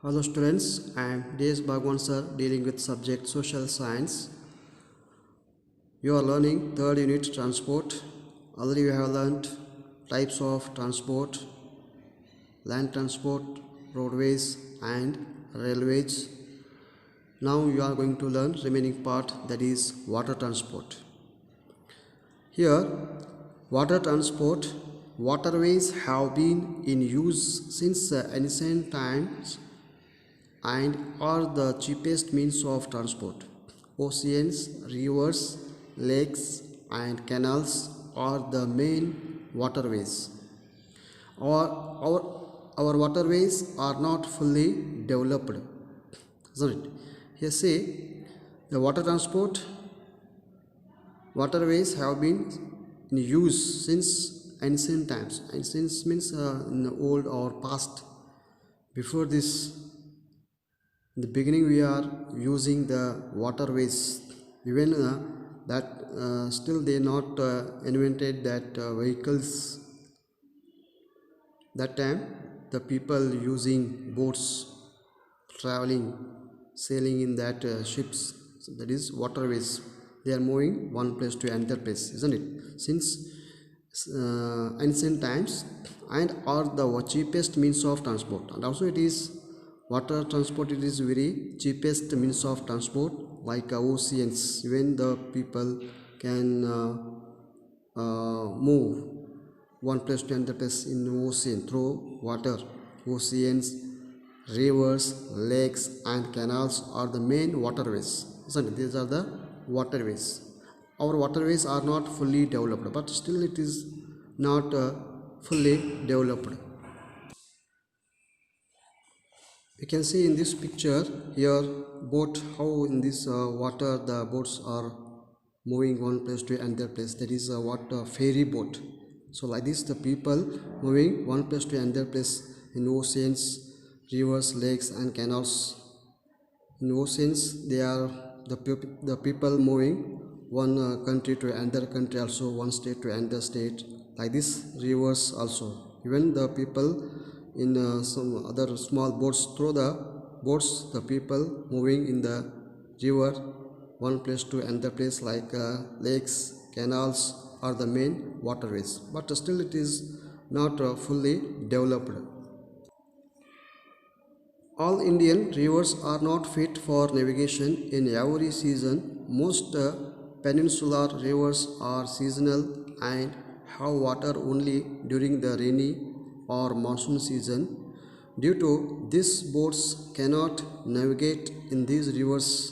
Hello students, I am DS Bhagwan sir dealing with subject social science. You are learning third unit transport. Already you have learned types of transport, land transport, roadways and railways. Now you are going to learn remaining part, that is water transport. Here water transport, waterways have been in use since ancient times and are the cheapest means of transport. Oceans, rivers, lakes, and canals are the main waterways. Our, our, our waterways are not fully developed, isn't it? Here say the water transport waterways have been in use since ancient times, and since means in the old or past. Before this, in the beginning we are using the waterways, even that still they not invented that vehicles. That time the people using boats, traveling, sailing in that ships, so that is waterways. They are moving one place to another place, isn't it? Since ancient times, and are the cheapest means of transport, and also it is water transport, it is very cheapest means of transport. Like oceans, even the people can move one place to another place in ocean through water. Oceans, rivers, lakes and canals are the main waterways, isn't it? These are the waterways. Our waterways are not fully developed, but still it is not fully developed. You can see in this picture here boat, how in this water the boats are moving one place to another place. That is what ferry boat. So like this the people moving one place to another place in oceans, rivers, lakes and canals. In oceans they are the people moving one country to another country, also one state to another state. Like this rivers also, even the people in some other small boats, through the boats the people moving in the river one place to another place. Like lakes, canals are the main waterways, but still it is not fully developed. All Indian rivers are not fit for navigation in every season. Most peninsular rivers are seasonal and have water only during the rainy or monsoon season. Due to this, boats cannot navigate in these rivers.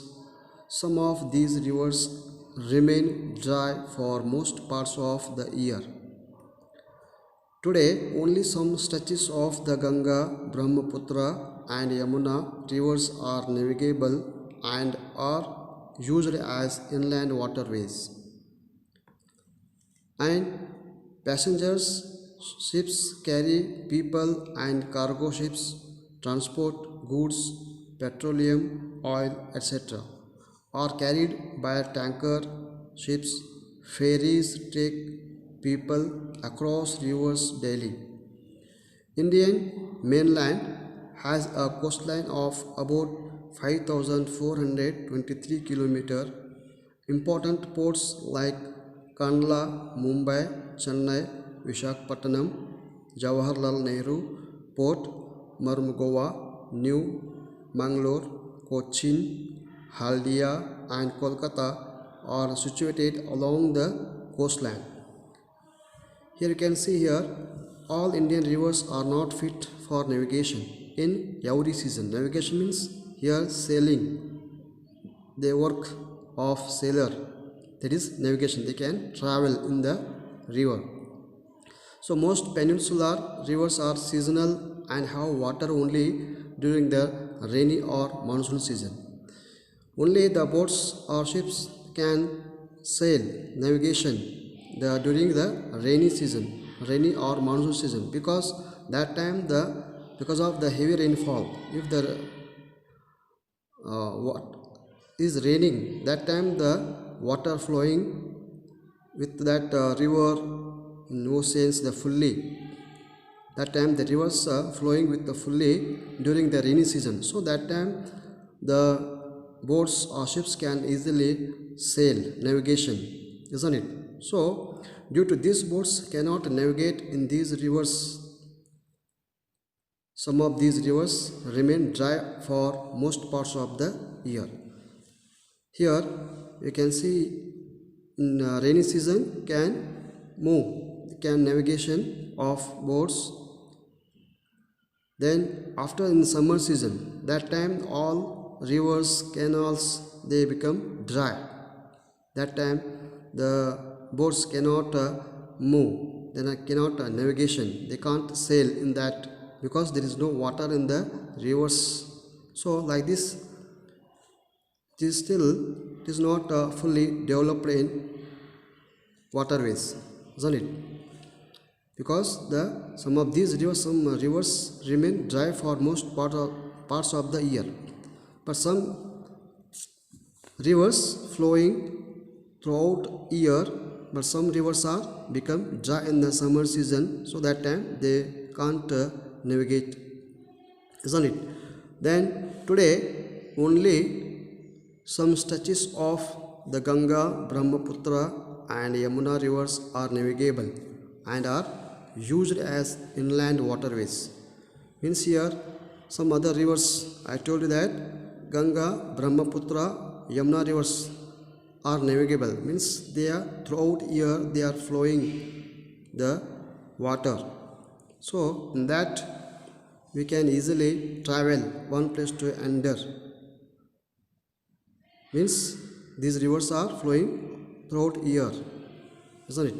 Some of these rivers remain dry for most parts of the year. Today, only some stretches of the Ganga, Brahmaputra, and Yamuna rivers are navigable and are used as inland waterways. And passengers ships carry people, and cargo ships transport goods, petroleum, oil, etc. are carried by tanker ships. Ferries take people across rivers daily. Indian mainland has a coastline of about 5,423 km. Important ports like Kandla, Mumbai, Chennai, Visakhapatnam, Jawaharlal Nehru Port, Marmugova, New Mangalore, Cochin, Haldia and Kolkata are situated along the coastline. Here you can see here all Indian rivers are not fit for navigation in every season. Navigation means here sailing, they work of sailor, that is navigation, they can travel in the river. So most peninsular rivers are seasonal and have water only during the rainy or monsoon season. Only the boats or ships can sail navigation during the rainy season, rainy or monsoon season, because that time because of the heavy rainfall, if the what is raining, that time the water flowing with that river in oceans the fully, That time the rivers are flowing with the fully during the rainy season. So that time the boats or ships can easily sail, navigation, isn't it? So due to these boats cannot navigate in these rivers, some of these rivers remain dry for most parts of the year. Here you can see in rainy season can navigation of boats. Then after in summer season, that time all rivers, canals, they become dry. That time the boats cannot move, then cannot navigation, they can't sail in that because there is no water in the rivers. So like this, it is not fully developed in waterways, isn't it? Because some of these rivers, some rivers remain dry for most parts of the year, but some rivers flowing throughout year, but some rivers are become dry in the summer season, so that time they can't navigate, isn't it? Then today only some stretches of the Ganga, Brahmaputra and Yamuna rivers are navigable and are used as inland waterways. Means here some other rivers, I told you that Ganga, Brahmaputra, Yamuna rivers are navigable, means they are throughout year they are flowing the water. So in that we can easily travel one place to another. Means these rivers are flowing throughout year, isn't it?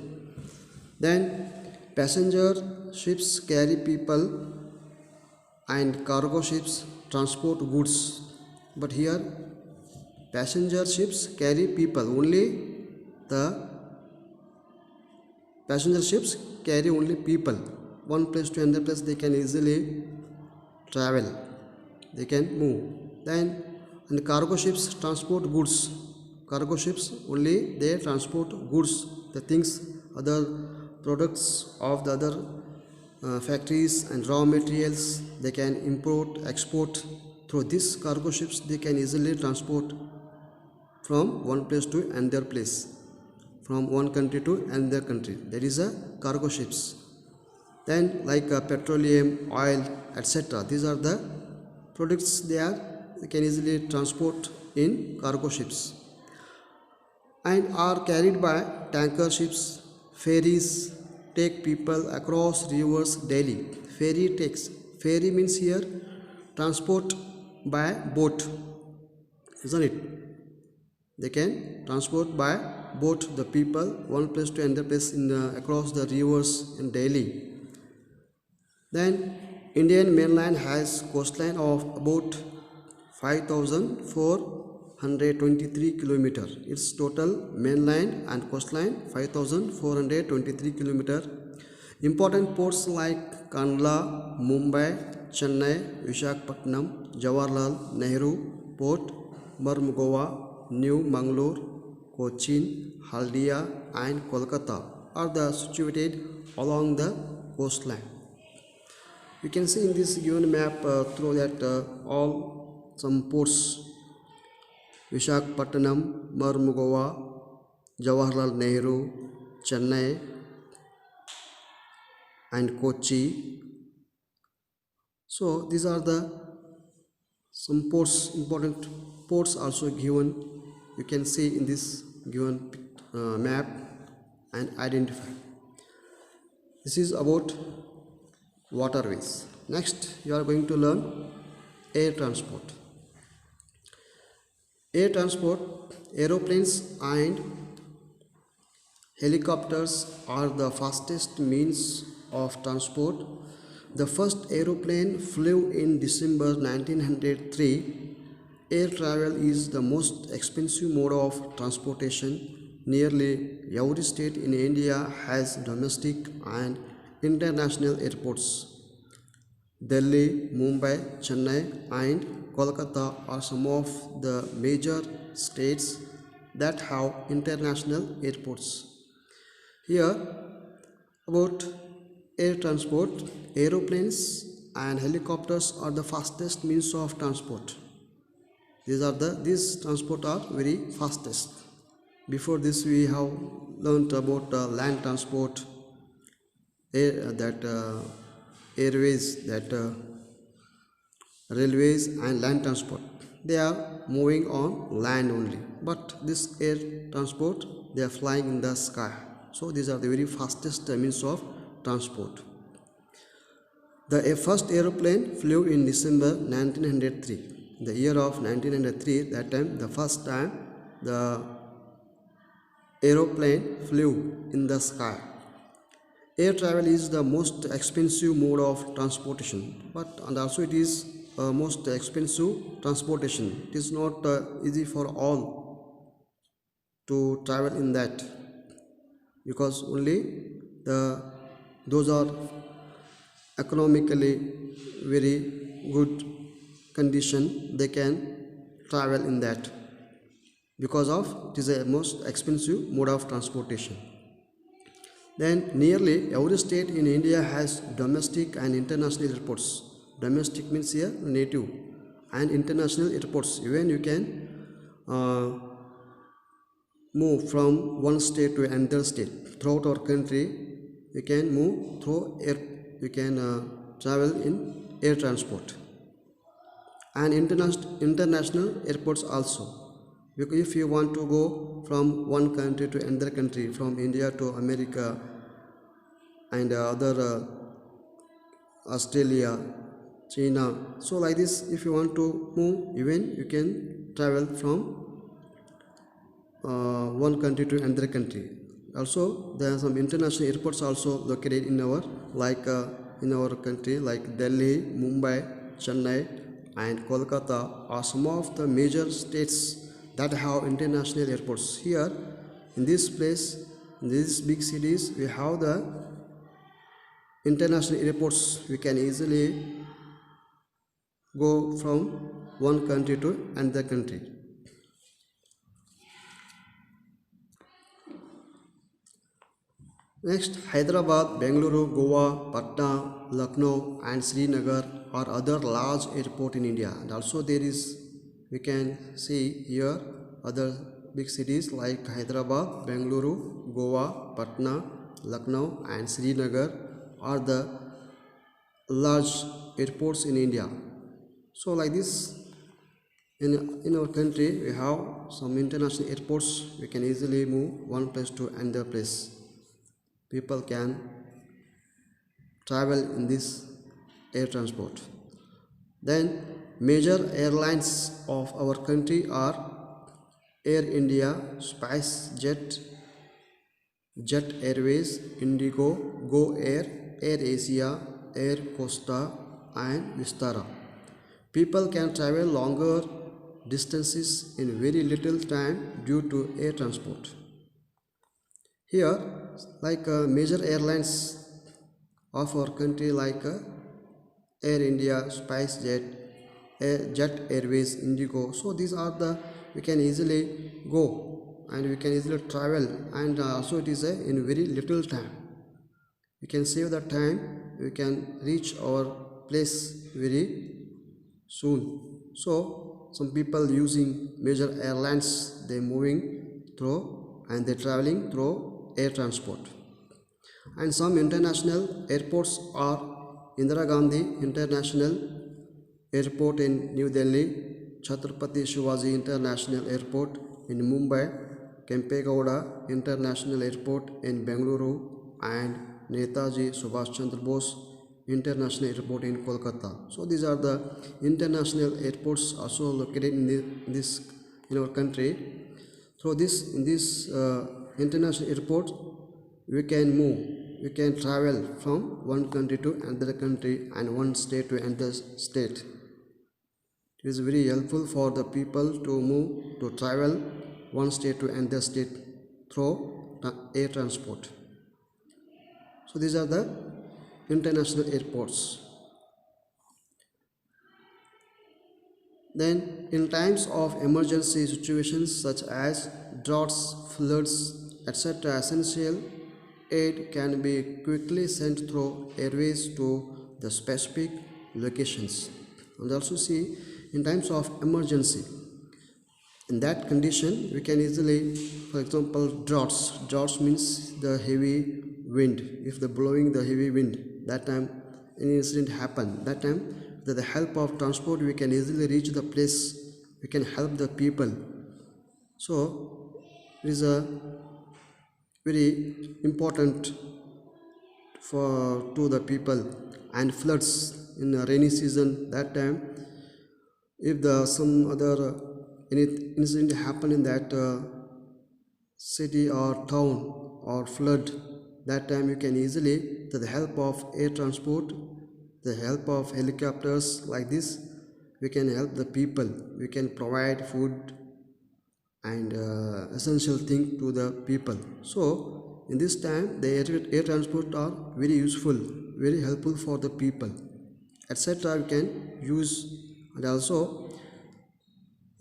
Then passenger ships carry people and cargo ships transport goods. But here passenger ships carry people only. The passenger ships carry only people. One place to another place they can easily travel. They can move. Then and cargo ships transport goods. Cargo ships only they transport goods, the things, other products of the other factories and raw materials they can import, export. Through these cargo ships they can easily transport from one place to another place, from one country to another country. That is a cargo ships. Then like petroleum, oil, etc. These are the products they can easily transport in cargo ships and are carried by tanker ships. Ferries take people across rivers daily. Ferry means here transport by boat, isn't it? They can transport by boat the people one place to another place across the rivers in daily. Then Indian mainland has coastline of about 5,423 km. Its total mainland and coastline 5,423 km. Important ports like Kandla, Mumbai, Chennai, Visakhapatnam, Jawaharlal Nehru Port, Mormugao, New Mangalore, Cochin, Haldia and Kolkata are situated along the coastline. You can see in this given map through that all some ports: Visakhapatnam, Mormugao, Jawaharlal Nehru, Chennai and Kochi. So these are some ports, important ports also given. You can see in this given map and identify. This is about waterways. Next you are going to learn air transport. Air transport, aeroplanes and helicopters are the fastest means of transport. The first aeroplane flew in December 1903. Air travel is the most expensive mode of transportation. Nearly every state in India has domestic and international airports. Delhi, Mumbai, Chennai and Kolkata are some of the major states that have international airports. Here about air transport, aeroplanes and helicopters are the fastest means of transport. These transport are very fastest. Before this we have learnt about land transport, airways, railways and land transport. They are moving on land only, but this air transport, they are flying in the sky. So these are the very fastest means of transport. The first aeroplane flew in December 1903. The year of 1903, that time, the first time the aeroplane flew in the sky. Air travel is the most expensive mode of transportation, and also it is most expensive transportation. It is not easy for all to travel in that, because only those are economically very good condition, they can travel in that, because of it is a most expensive mode of transportation. Then nearly every state in India has domestic and international airports. Domestic means here native, and international airports. Even you can move from one state to another state. Throughout our country, you can move through air. You can travel in air transport, and international airports also. Because if you want to go from one country to another country, from India to America and other Australia, China, so like this, if you want to move, even you can travel from one country to another country. Also there are some international airports also located in our country, like Delhi, Mumbai, Chennai and Kolkata are some of the major states that have international airports. Here in this place, in these big cities, we have the international airports. We can easily go from one country to another country. Next, Hyderabad, Bengaluru, Goa, Patna, Lucknow and Srinagar are other large airports in India. And also there is, we can see here, other big cities like Hyderabad, Bengaluru, Goa, Patna, Lucknow and Srinagar are the large airports in India. So like this, in our country we have some international airports. We can easily move one place to another place. People can travel in this air transport. Then major airlines of our country are Air India, SpiceJet, Jet Airways, Indigo, Go Air, Air Asia, Air Costa and Vistara. People can travel longer distances in very little time due to air transport. Here, like major airlines of our country, like Air India, SpiceJet, Jet Airways, Indigo. So these are the, we can easily go and we can easily travel, and also it is in very little time. We can save the time. We can reach our place very soon. So some people using major airlines, they moving through and they traveling through air transport. And some international airports are Indira Gandhi International Airport in New Delhi, Chhatrapati Shivaji International Airport in Mumbai, Kempegowda International Airport in Bengaluru and Netaji Subhash Chandra Bose International Airport in Kolkata. So these are the international airports also located in our country. So in this international airport, we can move, we can travel from one country to another country and one state to another state. It is very helpful for the people to move, to travel one state to another state through air transport. So these are the international airports. Then in times of emergency situations such as droughts, floods, etc., essential aid can be quickly sent through airways to the specific locations. And also see, in times of emergency, in that condition we can easily, for example, droughts means the heavy wind. If the blowing the heavy wind, that time any incident happen, that time with the help of transport we can easily reach the place, we can help the people. So it is a very important for to the people. And floods in the rainy season, that time if the some other any incident happen in that city or town or flood, that time you can easily, with the help of air transport, the help of helicopters like this, we can help the people, we can provide food and essential thing to the people. So in this time the air transport are very useful, very helpful for the people, etc. We can use. And also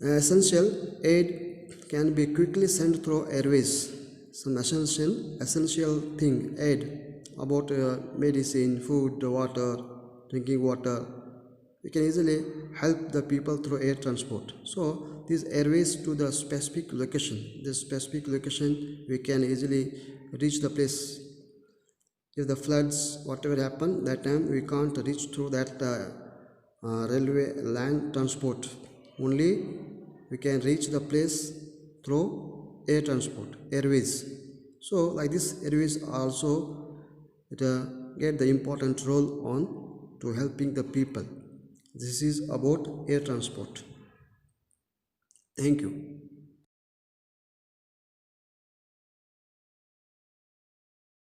essential aid can be quickly sent through airways. Some essential thing aid about medicine, food, water, drinking water, we can easily help the people through air transport. So these airways to the specific location, this specific location we can easily reach the place. If the floods whatever happen, that time we can't reach through that railway land transport, only we can reach the place through air transport, airways. So like this airways also it get the important role on to helping the people. This is about air transport. Thank you.